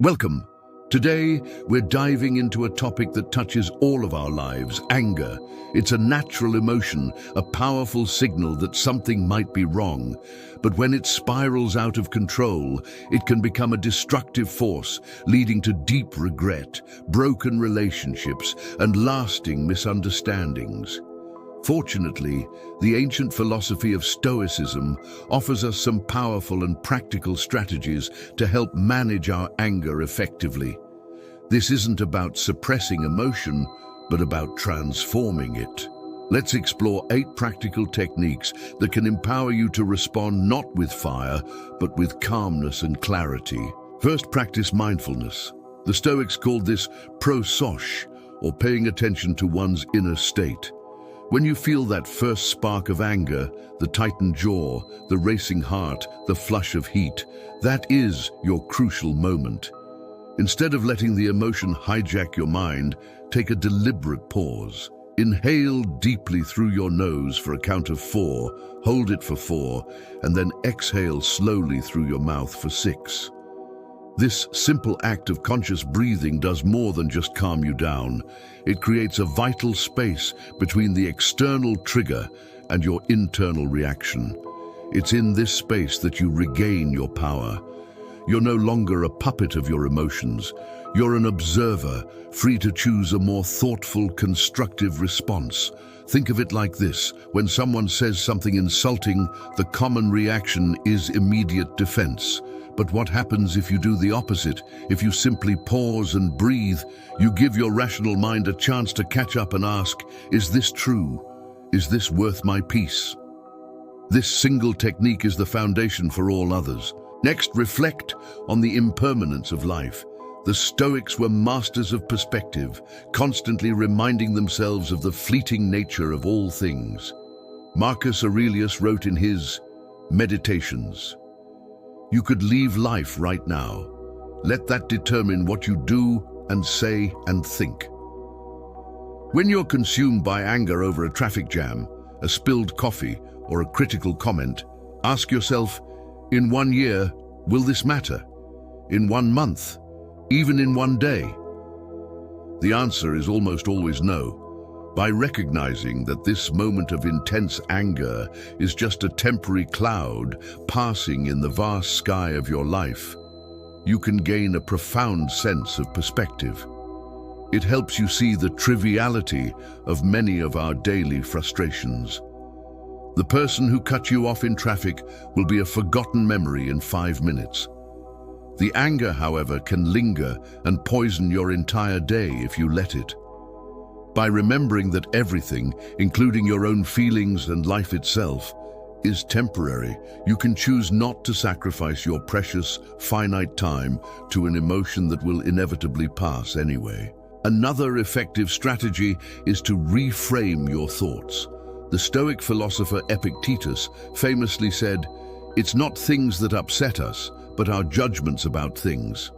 Welcome. Today, we're diving into a topic that touches all of our lives, anger. It's a natural emotion, a powerful signal that something might be wrong. But when it spirals out of control, it can become a destructive force, leading to deep regret, broken relationships, and lasting misunderstandings. Fortunately, the ancient philosophy of Stoicism offers us some powerful and practical strategies to help manage our anger effectively. This isn't about suppressing emotion, but about transforming it. Let's explore 8 practical techniques that can empower you to respond not with fire, but with calmness and clarity. First, practice mindfulness. The Stoics called this prososche, or paying attention to one's inner state. When you feel that first spark of anger, the tightened jaw, the racing heart, the flush of heat, that is your crucial moment. Instead of letting the emotion hijack your mind, take a deliberate pause. Inhale deeply through your nose for a count of 4, hold it for 4, and then exhale slowly through your mouth for 6. This simple act of conscious breathing does more than just calm you down. It creates a vital space between the external trigger and your internal reaction. It's in this space that you regain your power. You're no longer a puppet of your emotions. You're an observer, free to choose a more thoughtful, constructive response. Think of it like this: when someone says something insulting, the common reaction is immediate defense. But what happens if you do the opposite? If you simply pause and breathe, you give your rational mind a chance to catch up and ask, is this true? Is this worth my peace? This single technique is the foundation for all others. Next, reflect on the impermanence of life. The Stoics were masters of perspective, constantly reminding themselves of the fleeting nature of all things. Marcus Aurelius wrote in his Meditations, "You could leave life right now. Let that determine what you do and say and think." When you're consumed by anger over a traffic jam, a spilled coffee, or a critical comment, ask yourself, in 1 year, will this matter? In 1 month? Even in 1 day? The answer is almost always no. By recognizing that this moment of intense anger is just a temporary cloud passing in the vast sky of your life, you can gain a profound sense of perspective. It helps you see the triviality of many of our daily frustrations. The person who cut you off in traffic will be a forgotten memory in 5 minutes. The anger, however, can linger and poison your entire day if you let it. By remembering that everything, including your own feelings and life itself, is temporary, you can choose not to sacrifice your precious, finite time to an emotion that will inevitably pass anyway. Another effective strategy is to reframe your thoughts. The Stoic philosopher Epictetus famously said, "It's not things that upset us, but our judgments about things."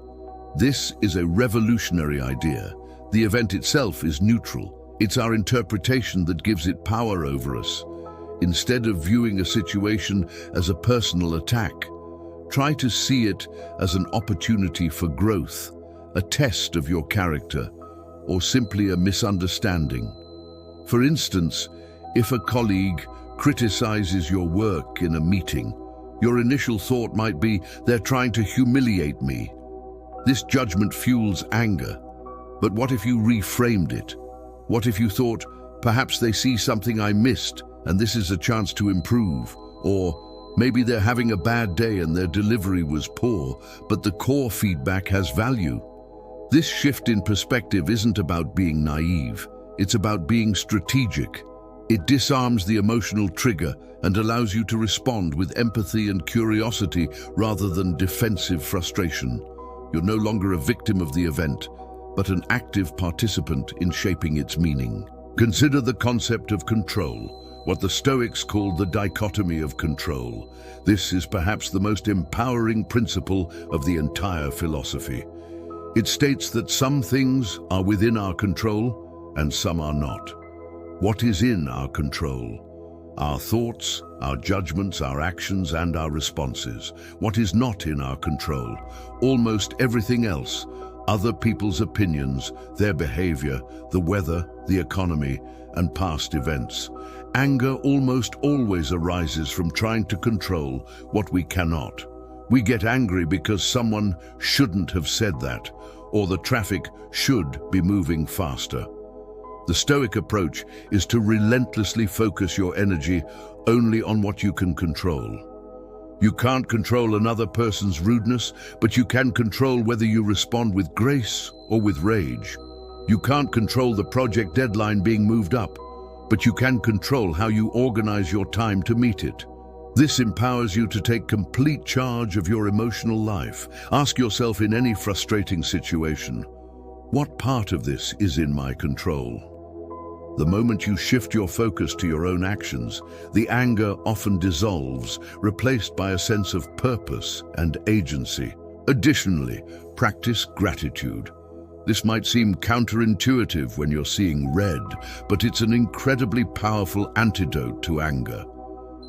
This is a revolutionary idea. The event itself is neutral. It's our interpretation that gives it power over us. Instead of viewing a situation as a personal attack, try to see it as an opportunity for growth, a test of your character, or simply a misunderstanding. For instance, if a colleague criticizes your work in a meeting, your initial thought might be, "They're trying to humiliate me." This judgment fuels anger. But what if you reframed it? What if you thought, "Perhaps they see something I missed, and this is a chance to improve"? Or maybe they're having a bad day and their delivery was poor, but the core feedback has value. This shift in perspective isn't about being naive. It's about being strategic. It disarms the emotional trigger and allows you to respond with empathy and curiosity rather than defensive frustration. You're no longer a victim of the event, but an active participant in shaping its meaning. Consider the concept of control, what the Stoics called the dichotomy of control. This is perhaps the most empowering principle of the entire philosophy. It states that some things are within our control and some are not. What is in our control? Our thoughts, our judgments, our actions, and our responses. What is not in our control? Almost everything else. Other people's opinions, their behavior, the weather, the economy, and past events. Anger almost always arises from trying to control what we cannot. We get angry because someone shouldn't have said that, or the traffic should be moving faster. The Stoic approach is to relentlessly focus your energy only on what you can control. You can't control another person's rudeness, but you can control whether you respond with grace or with rage. You can't control the project deadline being moved up, but you can control how you organize your time to meet it. This empowers you to take complete charge of your emotional life. Ask yourself in any frustrating situation, what part of this is in my control? The moment you shift your focus to your own actions, the anger often dissolves, replaced by a sense of purpose and agency. Additionally, practice gratitude. This might seem counterintuitive when you're seeing red, but it's an incredibly powerful antidote to anger.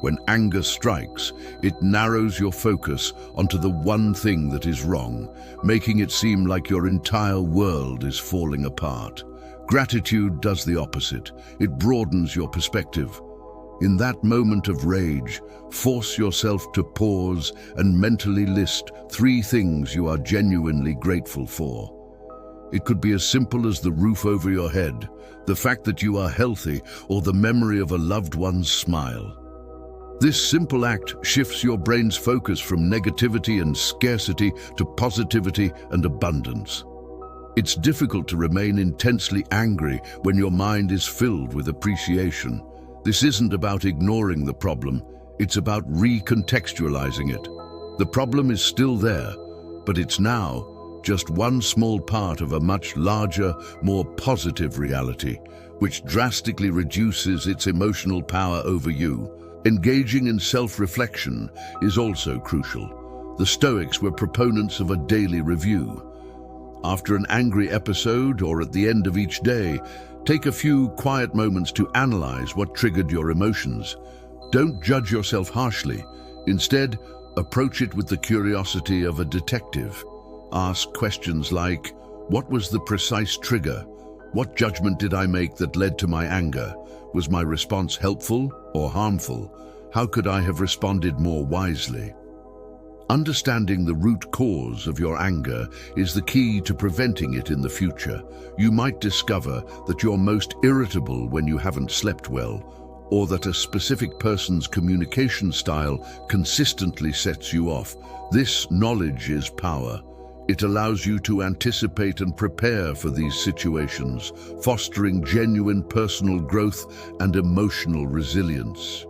When anger strikes, it narrows your focus onto the one thing that is wrong, making it seem like your entire world is falling apart. Gratitude does the opposite. It broadens your perspective. In that moment of rage, force yourself to pause and mentally list 3 things you are genuinely grateful for. It could be as simple as the roof over your head, the fact that you are healthy, or the memory of a loved one's smile. This simple act shifts your brain's focus from negativity and scarcity to positivity and abundance. It's difficult to remain intensely angry when your mind is filled with appreciation. This isn't about ignoring the problem, it's about recontextualizing it. The problem is still there, but it's now just one small part of a much larger, more positive reality, which drastically reduces its emotional power over you. Engaging in self-reflection is also crucial. The Stoics were proponents of a daily review. After an angry episode or at the end of each day, take a few quiet moments to analyze what triggered your emotions. Don't judge yourself harshly. Instead, approach it with the curiosity of a detective. Ask questions like, what was the precise trigger? What judgment did I make that led to my anger? Was my response helpful or harmful? How could I have responded more wisely? Understanding the root cause of your anger is the key to preventing it in the future. You might discover that you're most irritable when you haven't slept well, or that a specific person's communication style consistently sets you off. This knowledge is power. It allows you to anticipate and prepare for these situations, fostering genuine personal growth and emotional resilience.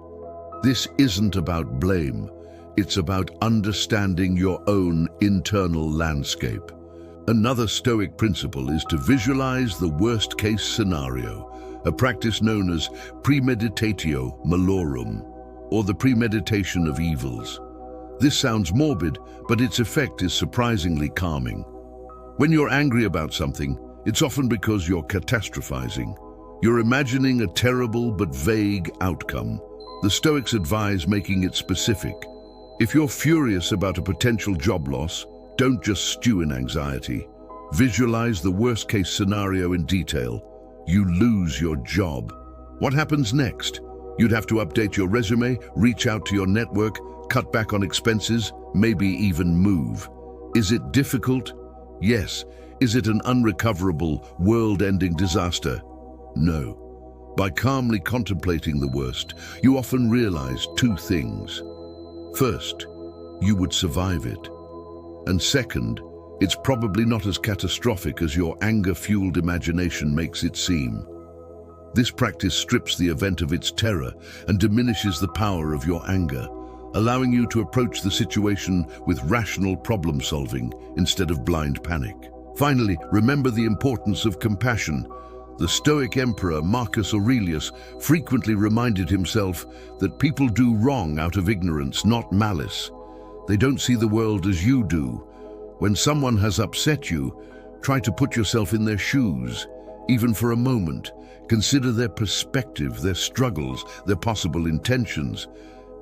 This isn't about blame. It's about understanding your own internal landscape. Another Stoic principle is to visualize the worst-case scenario, a practice known as premeditatio malorum, or the premeditation of evils. This sounds morbid, but its effect is surprisingly calming. When you're angry about something, it's often because you're catastrophizing. You're imagining a terrible but vague outcome. The Stoics advise making it specific. If you're furious about a potential job loss, don't just stew in anxiety. Visualize the worst-case scenario in detail. You lose your job. What happens next? You'd have to update your resume, reach out to your network, cut back on expenses, maybe even move. Is it difficult? Yes. Is it an unrecoverable, world-ending disaster? No. By calmly contemplating the worst, you often realize 2 things. First, you would survive it. And second, it's probably not as catastrophic as your anger-fueled imagination makes it seem. This practice strips the event of its terror and diminishes the power of your anger, allowing you to approach the situation with rational problem-solving instead of blind panic. Finally, remember the importance of compassion. The Stoic emperor Marcus Aurelius frequently reminded himself that people do wrong out of ignorance, not malice. They don't see the world as you do. When someone has upset you, try to put yourself in their shoes. even for a moment. Consider their perspective, their struggles, their possible intentions.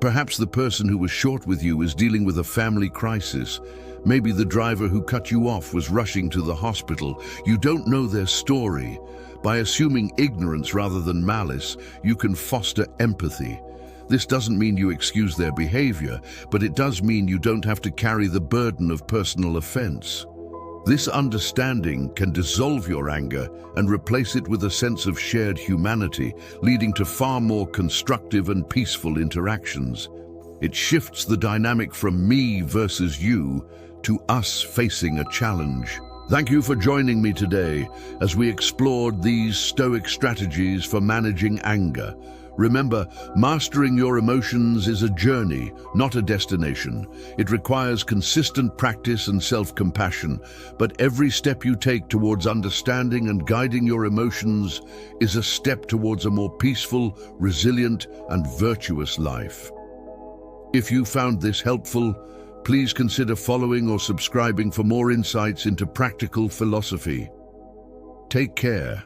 Perhaps the person who was short with you is dealing with a family crisis. Maybe the driver who cut you off was rushing to the hospital. You don't know their story. By assuming ignorance rather than malice, you can foster empathy. This doesn't mean you excuse their behavior, but it does mean you don't have to carry the burden of personal offense. This understanding can dissolve your anger and replace it with a sense of shared humanity, leading to far more constructive and peaceful interactions. It shifts the dynamic from me versus you to us facing a challenge. Thank you for joining me today as we explored these Stoic strategies for managing anger. Remember, mastering your emotions is a journey, not a destination. It requires consistent practice and self-compassion, but every step you take towards understanding and guiding your emotions is a step towards a more peaceful, resilient, and virtuous life. If you found this helpful, please consider following or subscribing for more insights into practical philosophy. Take care.